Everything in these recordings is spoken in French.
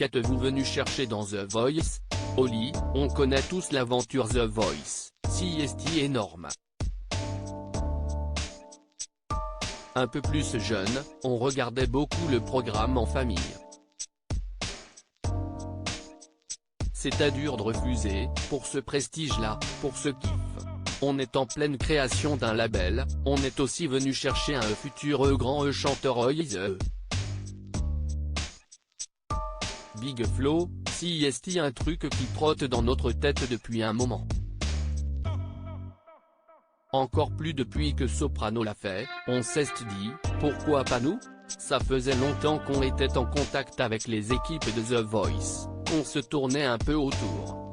qu'êtes-vous venu chercher dans The Voice? Oli, on connaît tous l'aventure The Voice, CST et Norm. Un peu plus jeune, on regardait beaucoup le programme en famille. C'était dur de refuser, pour ce prestige-là, pour ce kiff. On est en pleine création d'un label, on est aussi venu chercher un futur grand chanteur Big Flo, CST, un truc qui trotte dans notre tête depuis un moment. Encore plus depuis que Soprano l'a fait, on s'est dit, pourquoi pas nous? Ça faisait longtemps qu'on était en contact avec les équipes de The Voice, on se tournait un peu autour.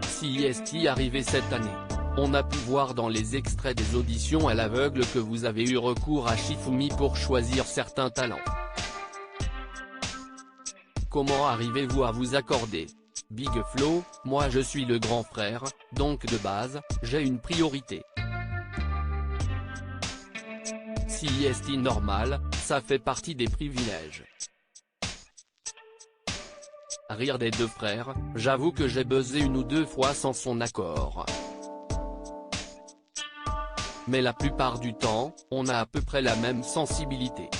CST arrivé cette année. On a pu voir dans les extraits des auditions à l'aveugle que vous avez eu recours à Shifumi pour choisir certains talents. Comment arrivez-vous à vous accorder? Big Flo, moi je suis le grand frère, donc de base, j'ai une priorité. CST normal, ça fait partie des privilèges. Rire des deux frères, j'avoue que j'ai buzzé une ou deux fois sans son accord. Mais la plupart du temps, on a à peu près la même sensibilité.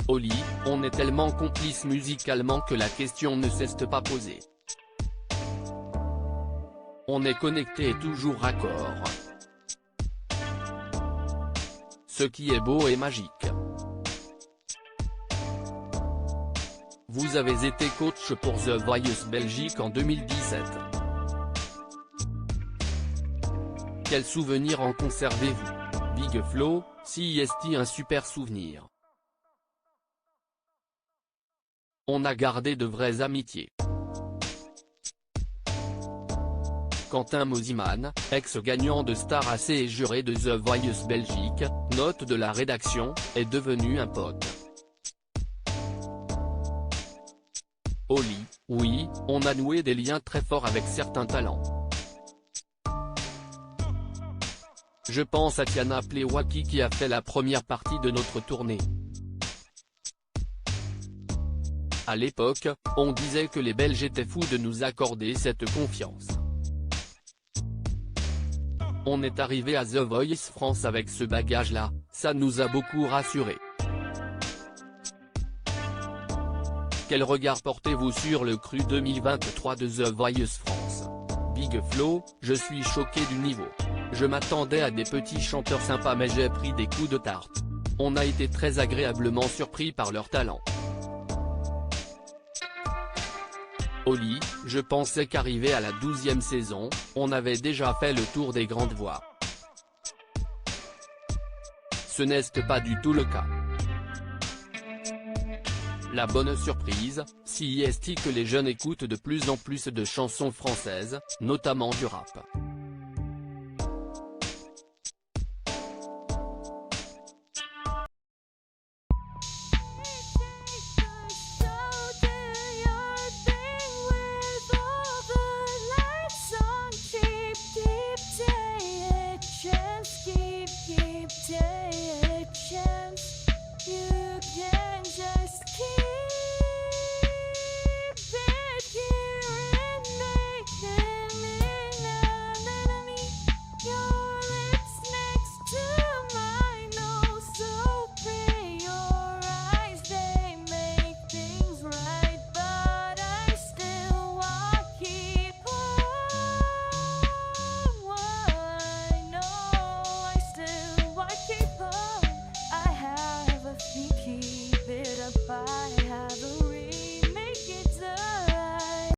Oli, on est tellement complices musicalement que la question ne s'est pas posée. On est connectés et toujours raccord. Ce qui est beau et magique. Vous avez été coach pour The Voice Belgique en 2017. Quel souvenir en conservez-vous? Big Flo, CST, un super souvenir. On a gardé de vraies amitiés. Quentin Mosiman, ex-gagnant de Star AC et juré de The Voice Belgique, note de la rédaction, est devenu un pote. Oli, oui, on a noué des liens très forts avec certains talents. Je pense à Tiana Plewaki qui a fait la première partie de notre tournée. À l'époque, on disait que les Belges étaient fous de nous accorder cette confiance. On est arrivé à The Voice France avec ce bagage-là, ça nous a beaucoup rassurés. Quel regard portez-vous sur le cru 2023 de The Voice France? Big Flo, je suis choqué du niveau. Je m'attendais à des petits chanteurs sympas mais j'ai pris des coups de tarte. On a été très agréablement surpris par leur talent. Oli, je pensais qu'arrivé à la 12e saison, on avait déjà fait le tour des grandes voix. Ce n'est pas du tout le cas. La bonne surprise, CST, que les jeunes écoutent de plus en plus de chansons françaises, notamment du rap.